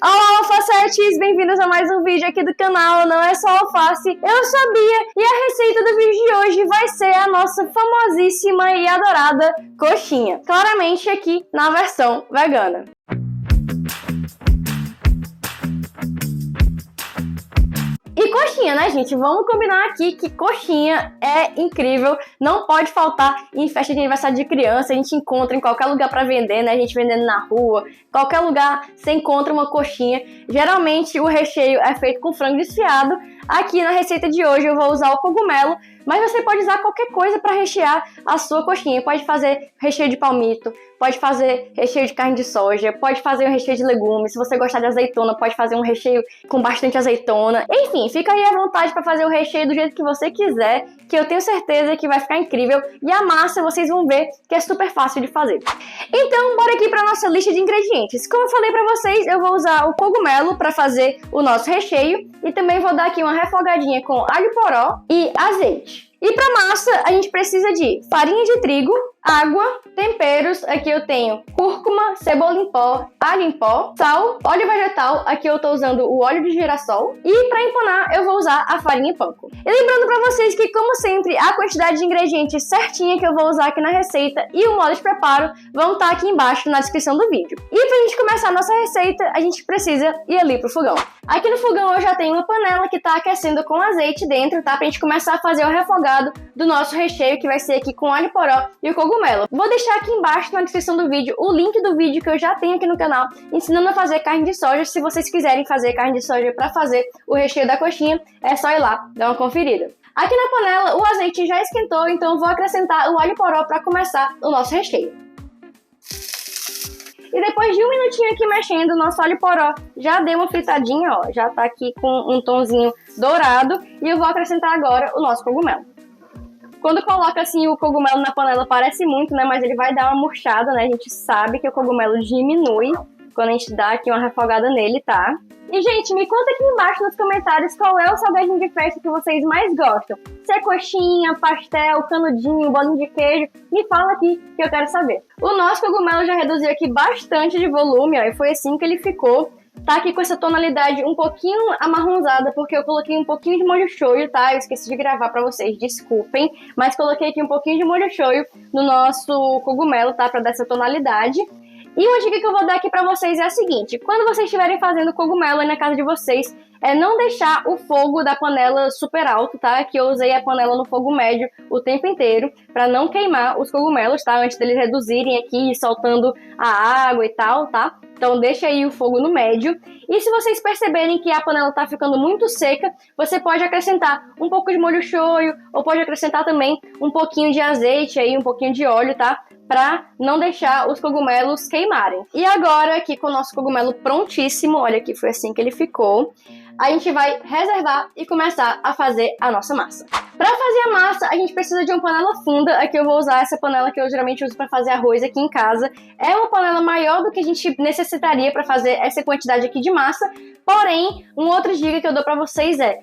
Olá, alfacetes! Bem-vindos a mais um vídeo aqui do canal Não É Só Alface, eu sou a Bia e a receita do vídeo de hoje vai ser a nossa famosíssima e adorada coxinha, claramente aqui na versão vegana. E coxinha, né, gente? Vamos combinar aqui que coxinha é incrível, não pode faltar em festa de aniversário de criança, a gente encontra em qualquer lugar pra vender, né? A gente vendendo na rua, qualquer lugar você encontra uma coxinha. Geralmente o recheio é feito com frango desfiado. Aqui na receita de hoje eu vou usar o cogumelo, mas você pode usar qualquer coisa para rechear a sua coxinha. Pode fazer recheio de palmito, pode fazer recheio de carne de soja, pode fazer um recheio de legumes. Se você gostar de azeitona, pode fazer um recheio com bastante azeitona. Enfim, fica aí à vontade para fazer o recheio do jeito que você quiser, que eu tenho certeza que vai ficar incrível. E a massa vocês vão ver que é super fácil de fazer. Então, bora aqui para nossa lista de ingredientes. Como eu falei para vocês, eu vou usar o cogumelo para fazer o nosso recheio e também vou dar aqui uma refogadinha com alho poró e azeite. E para massa, a gente precisa de farinha de trigo, água, temperos, aqui eu tenho cúrcuma, cebola em pó, alho em pó, sal, óleo vegetal, aqui eu tô usando o óleo de girassol, e para empanar eu vou usar a farinha panko. E lembrando para vocês que, como sempre, a quantidade de ingredientes certinha que eu vou usar aqui na receita e o modo de preparo vão estar aqui embaixo na descrição do vídeo. E pra gente começar a nossa receita, a gente precisa ir ali pro fogão. Aqui no fogão eu já tenho uma panela que tá aquecendo com azeite dentro, tá? Pra gente começar a fazer o refogado do nosso recheio, que vai ser aqui com alho poró e o cogumelo. Vou deixar aqui embaixo na descrição do vídeo o link do vídeo que eu já tenho aqui no canal ensinando a fazer carne de soja. Se vocês quiserem fazer carne de soja para fazer o recheio da coxinha, é só ir lá dar uma conferida. Aqui na panela o azeite já esquentou, então eu vou acrescentar o alho poró para começar o nosso recheio. E depois de um minutinho aqui mexendo, o nosso alho poró já deu uma fritadinha, ó, já tá aqui com um tonzinho dourado, e eu vou acrescentar agora o nosso cogumelo. Quando coloca assim o cogumelo na panela parece muito, né, mas ele vai dar uma murchada, né, a gente sabe que o cogumelo diminui quando a gente dá aqui uma refogada nele, tá? E, gente, me conta aqui embaixo nos comentários qual é o salgadinho de festa que vocês mais gostam. Se é coxinha, pastel, canudinho, bolinho de queijo, me fala aqui que eu quero saber. O nosso cogumelo já reduziu aqui bastante de volume, ó, e foi assim que ele ficou. Tá aqui com essa tonalidade um pouquinho amarronzada, porque eu coloquei um pouquinho de molho shoyu, tá? Eu esqueci de gravar pra vocês, desculpem. Mas coloquei aqui um pouquinho de molho shoyu no nosso cogumelo, tá? Pra dar essa tonalidade. E uma dica que eu vou dar aqui pra vocês é a seguinte: quando vocês estiverem fazendo cogumelo aí na casa de vocês, não deixar o fogo da panela super alto, tá? Aqui eu usei a panela no fogo médio o tempo inteiro, pra não queimar os cogumelos, tá? Antes deles reduzirem aqui, soltando a água e tal, tá? Então deixa aí o fogo no médio. E se vocês perceberem que a panela tá ficando muito seca, você pode acrescentar um pouco de molho shoyu, ou pode acrescentar também um pouquinho de azeite aí, um pouquinho de óleo, tá? Pra não deixar os cogumelos queimarem. E agora, aqui com o nosso cogumelo prontíssimo, olha aqui, foi assim que ele ficou, a gente vai reservar e começar a fazer a nossa massa. Para fazer a massa, a gente precisa de uma panela funda. Aqui eu vou usar essa panela que eu geralmente uso para fazer arroz aqui em casa. É uma panela maior do que a gente necessitaria para fazer essa quantidade aqui de massa. Porém, uma outra dica que eu dou para vocês é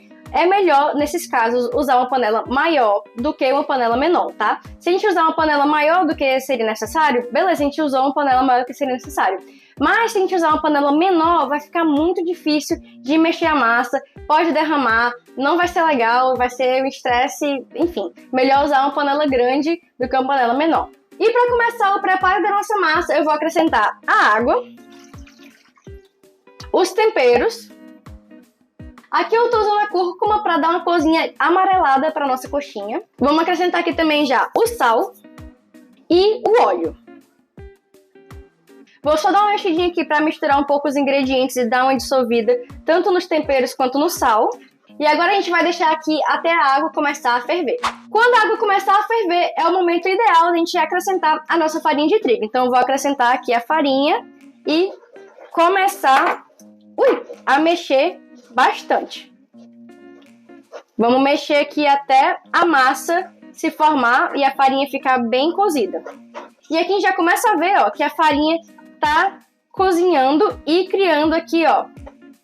melhor, nesses casos, usar uma panela maior do que uma panela menor, tá? Se a gente usar uma panela maior do que seria necessário, beleza, a gente usou uma panela maior do que seria necessário. Mas se a gente usar uma panela menor, vai ficar muito difícil de mexer a massa, pode derramar, não vai ser legal, vai ser um estresse, enfim. Melhor usar uma panela grande do que uma panela menor. E para começar o preparo da nossa massa, eu vou acrescentar a água, os temperos. Aqui eu tô usando a cúrcuma para dar uma corzinha amarelada para nossa coxinha. Vamos acrescentar aqui também já o sal e o óleo. Vou só dar uma mexidinha aqui para misturar um pouco os ingredientes e dar uma dissolvida tanto nos temperos quanto no sal. E agora a gente vai deixar aqui até a água começar a ferver. Quando a água começar a ferver, é o momento ideal de a gente acrescentar a nossa farinha de trigo. Então eu vou acrescentar aqui a farinha e começar a mexer bastante. Vamos mexer aqui até a massa se formar e a farinha ficar bem cozida. E aqui a gente já começa a ver, ó, que a farinha tá cozinhando e criando aqui, ó,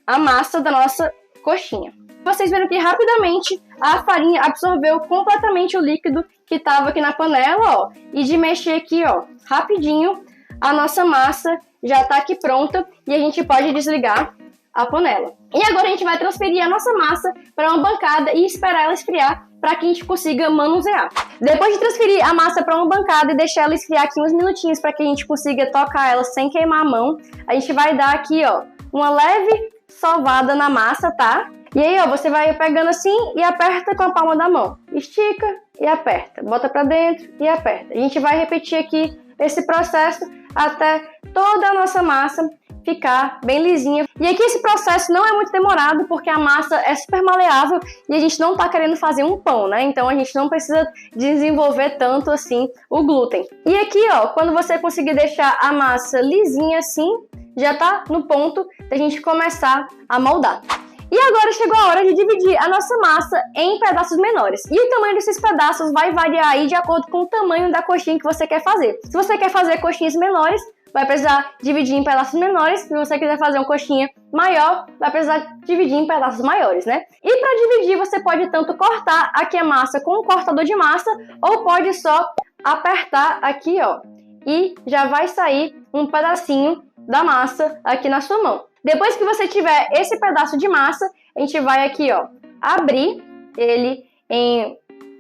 a massa da nossa coxinha. Vocês viram que rapidamente a farinha absorveu completamente o líquido que estava aqui na panela, ó, e de mexer aqui, ó, rapidinho, a nossa massa já tá aqui pronta e a gente pode desligar a panela. E agora a gente vai transferir a nossa massa para uma bancada e esperar ela esfriar para que a gente consiga manusear. Depois de transferir a massa para uma bancada e deixar ela esfriar aqui uns minutinhos para que a gente consiga tocar ela sem queimar a mão, a gente vai dar aqui, ó, uma leve sovada na massa, tá? E aí, ó, você vai pegando assim e aperta com a palma da mão. Estica e aperta. Bota para dentro e aperta. A gente vai repetir aqui esse processo até toda a nossa massa ficar bem lisinha. E aqui esse processo não é muito demorado, porque a massa é super maleável e a gente não tá querendo fazer um pão, né? Então a gente não precisa desenvolver tanto assim o glúten. E aqui, ó, quando você conseguir deixar a massa lisinha assim, já tá no ponto da gente começar a moldar. E agora chegou a hora de dividir a nossa massa em pedaços menores. E o tamanho desses pedaços vai variar aí de acordo com o tamanho da coxinha que você quer fazer. Se você quer fazer coxinhas menores, vai precisar dividir em pedaços menores. Se você quiser fazer uma coxinha maior, vai precisar dividir em pedaços maiores, né? E para dividir, você pode tanto cortar aqui a massa com um cortador de massa, ou pode só apertar aqui, ó, e já vai sair um pedacinho da massa aqui na sua mão. Depois que você tiver esse pedaço de massa, a gente vai aqui, ó, abrir ele em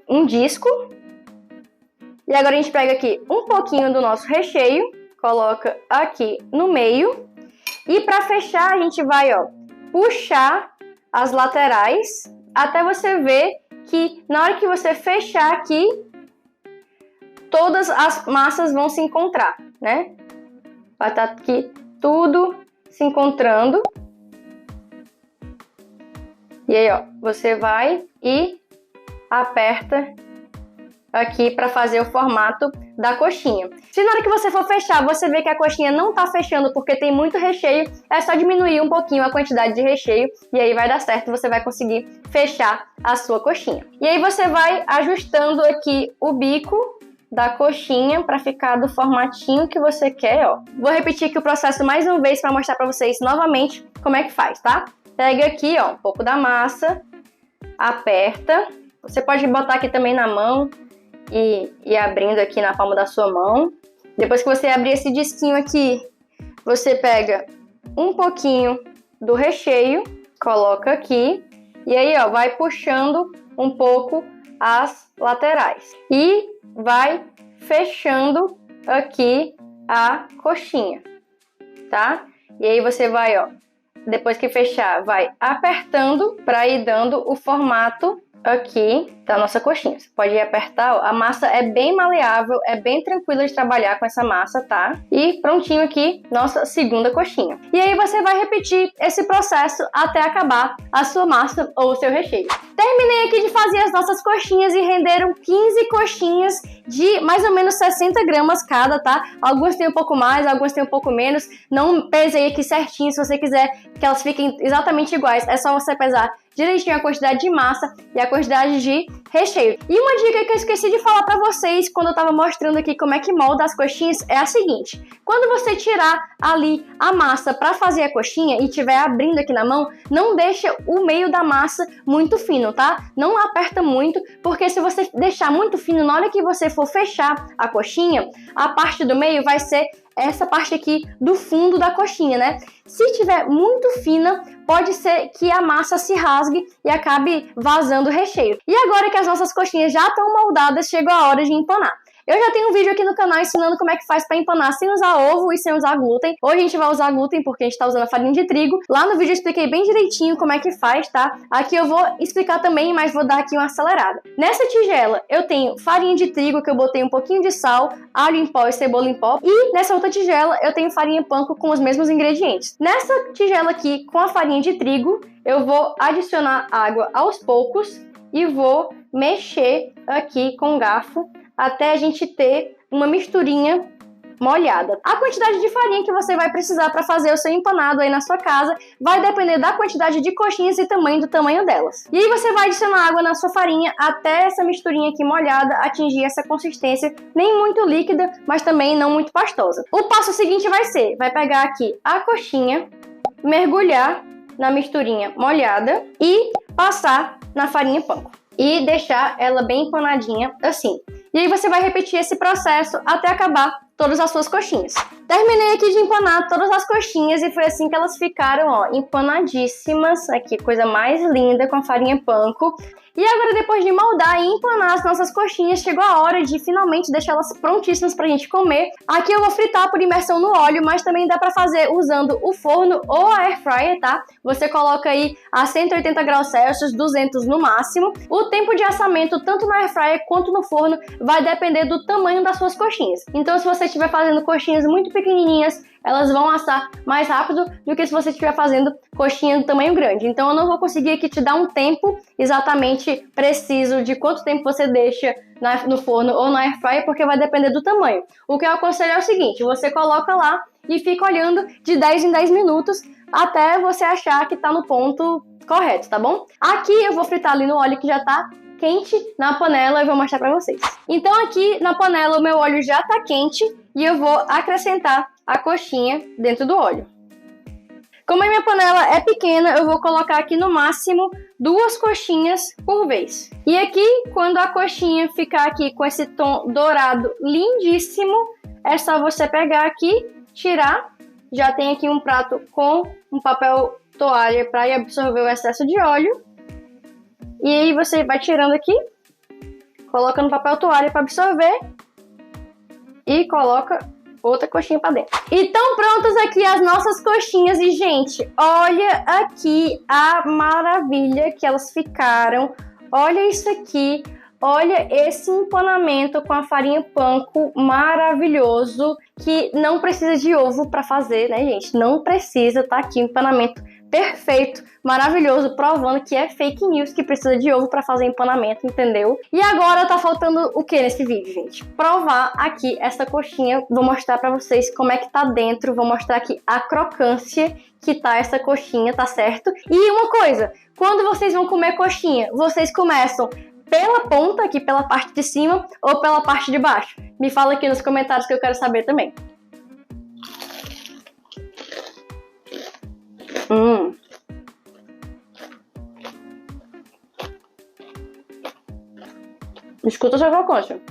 um disco. E agora a gente pega aqui um pouquinho do nosso recheio, coloca aqui no meio. E para fechar, a gente vai, ó, puxar as laterais até você ver que na hora que você fechar aqui, todas as massas vão se encontrar, né? Vai estar aqui tudo se encontrando. E aí, ó, você vai e aperta aqui para fazer o formato da coxinha. Se na hora que você for fechar, você vê que a coxinha não tá fechando porque tem muito recheio, é só diminuir um pouquinho a quantidade de recheio e aí vai dar certo, você vai conseguir fechar a sua coxinha. E aí você vai ajustando aqui o bico da coxinha para ficar do formatinho que você quer, ó. Vou repetir aqui o processo mais uma vez para mostrar para vocês novamente como é que faz, tá? Pega aqui, ó, um pouco da massa, aperta. Você pode botar aqui também na mão e abrindo aqui na palma da sua mão. Depois que você abrir esse disquinho aqui, você pega um pouquinho do recheio, coloca aqui e aí, ó, vai puxando um pouco as laterais e vai fechando aqui a coxinha, tá? E aí você vai, ó, depois que fechar, vai apertando para ir dando o formato aqui da nossa coxinha. Você pode ir apertar, ó. A massa é bem maleável, é bem tranquila de trabalhar com essa massa, tá? E prontinho aqui, nossa segunda coxinha. E aí você vai repetir esse processo até acabar a sua massa ou o seu recheio. Terminei aqui de fazer as nossas coxinhas e renderam 15 coxinhas de mais ou menos 60 gramas cada, tá? Algumas tem um pouco mais, algumas tem um pouco menos. Não pesei aqui certinho, se você quiser que elas fiquem exatamente iguais, é só você pesar direitinho a quantidade de massa e a quantidade de recheio. E uma dica que eu esqueci de falar pra vocês quando eu tava mostrando aqui como é que molda as coxinhas é a seguinte: quando você tirar ali a massa pra fazer a coxinha e tiver abrindo aqui na mão, não deixa o meio da massa muito fino, tá? Não aperta muito, porque se você deixar muito fino, na hora que você for fechar a coxinha, a parte do meio vai ser essa parte aqui do fundo da coxinha, né? Se tiver muito fina, pode ser que a massa se rasgue e acabe vazando o recheio. E agora que as nossas coxinhas já estão moldadas, chegou a hora de empanar. Eu já tenho um vídeo aqui no canal ensinando como é que faz para empanar sem usar ovo e sem usar glúten. Hoje a gente vai usar glúten porque a gente está usando a farinha de trigo. Lá no vídeo eu expliquei bem direitinho como é que faz, tá? Aqui eu vou explicar também, mas vou dar aqui uma acelerada. Nessa tigela eu tenho farinha de trigo, que eu botei um pouquinho de sal, alho em pó e cebola em pó. E nessa outra tigela eu tenho farinha panko com os mesmos ingredientes. Nessa tigela aqui com a farinha de trigo, eu vou adicionar água aos poucos e vou mexer aqui com o garfo até a gente ter uma misturinha molhada. A quantidade de farinha que você vai precisar para fazer o seu empanado aí na sua casa vai depender da quantidade de coxinhas e do tamanho delas. E aí você vai adicionar água na sua farinha até essa misturinha aqui molhada atingir essa consistência nem muito líquida, mas também não muito pastosa. O passo seguinte vai pegar aqui a coxinha, mergulhar na misturinha molhada e passar na farinha panko. E deixar ela bem empanadinha assim. E aí você vai repetir esse processo até acabar todas as suas coxinhas. Terminei aqui de empanar todas as coxinhas e foi assim que elas ficaram, ó, empanadíssimas. Aqui, coisa mais linda com a farinha panko. E agora, depois de moldar e empanar as nossas coxinhas, chegou a hora de finalmente deixá-las prontíssimas pra gente comer. Aqui eu vou fritar por imersão no óleo, mas também dá pra fazer usando o forno ou a air fryer, tá? Você coloca aí a 180 graus Celsius, 200 no máximo. O tempo de assamento, tanto na air fryer quanto no forno, vai depender do tamanho das suas coxinhas. Então, se você estiver fazendo coxinhas muito pequenininhas, elas vão assar mais rápido do que se você estiver fazendo coxinha do tamanho grande. Então eu não vou conseguir aqui te dar um tempo exatamente preciso de quanto tempo você deixa no forno ou na air fryer, porque vai depender do tamanho. O que eu aconselho é o seguinte, você coloca lá e fica olhando de 10 em 10 minutos até você achar que tá no ponto correto, tá bom? Aqui eu vou fritar ali no óleo que já tá quente na panela e vou mostrar pra vocês. Então aqui na panela o meu óleo já tá quente e eu vou acrescentar a coxinha dentro do óleo. Como a minha panela é pequena, eu vou colocar aqui no máximo 2 coxinhas por vez. E aqui, quando a coxinha ficar aqui com esse tom dourado lindíssimo, é só você pegar aqui, tirar. Já tem aqui um prato com um papel toalha para absorver o excesso de óleo. E aí você vai tirando aqui, coloca no papel toalha para absorver e coloca outra coxinha para dentro. E estão prontas aqui as nossas coxinhas e, gente, olha aqui a maravilha que elas ficaram. Olha isso aqui. Olha esse empanamento com a farinha panko maravilhoso, que não precisa de ovo para fazer, né, gente? Não precisa, tá aqui o empanamento perfeito, maravilhoso, provando que é fake news que precisa de ovo para fazer empanamento, entendeu? E agora tá faltando o que nesse vídeo, gente? Provar aqui essa coxinha, vou mostrar para vocês como é que tá dentro, vou mostrar aqui a crocância que tá essa coxinha, tá certo? E uma coisa, quando vocês vão comer coxinha, vocês começam pela ponta, aqui pela parte de cima, ou pela parte de baixo? Me fala aqui nos comentários que eu quero saber também. Escuta essa crocância.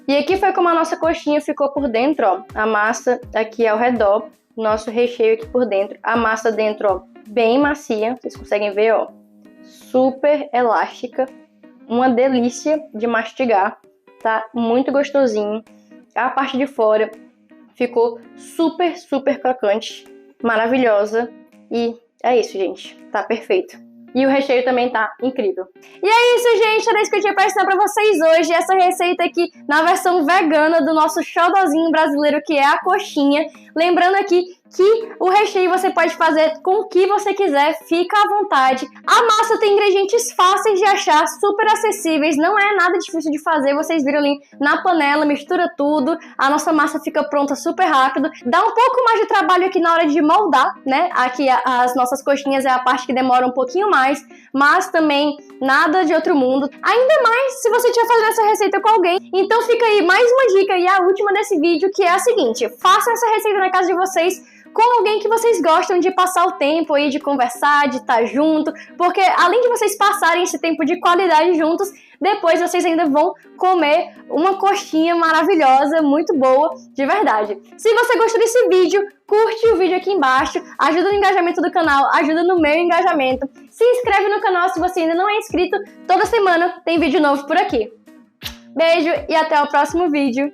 E aqui foi como a nossa coxinha ficou por dentro, ó. A massa aqui ao redor, nosso recheio aqui por dentro. A massa dentro, ó, bem macia, vocês conseguem ver, ó. Super elástica. Uma delícia de mastigar, tá? Muito gostosinho. A parte de fora ficou super, super crocante. Maravilhosa. E é isso, gente. Tá perfeito. E o recheio também tá incrível. E é isso, gente. Era isso que eu tinha pra ensinar pra vocês hoje. Essa receita aqui na versão vegana do nosso xodozinho brasileiro, que é a coxinha. Lembrando aqui que o recheio você pode fazer com o que você quiser, fica à vontade. A massa tem ingredientes fáceis de achar, super acessíveis, não é nada difícil de fazer. Vocês viram ali na panela, mistura tudo, a nossa massa fica pronta super rápido. Dá um pouco mais de trabalho aqui na hora de moldar, né? Aqui as nossas coxinhas é a parte que demora um pouquinho mais, mas também nada de outro mundo. Ainda mais se você estiver fazendo essa receita com alguém. Então fica aí mais uma dica e a última desse vídeo, que é a seguinte: façam essa receita na casa de vocês com alguém que vocês gostam de passar o tempo aí, de conversar, de estar junto, porque além de vocês passarem esse tempo de qualidade juntos, depois vocês ainda vão comer uma coxinha maravilhosa, muito boa, de verdade. Se você gostou desse vídeo, curte o vídeo aqui embaixo, ajuda no engajamento do canal, ajuda no meu engajamento. Se inscreve no canal se você ainda não é inscrito, toda semana tem vídeo novo por aqui. Beijo e até o próximo vídeo.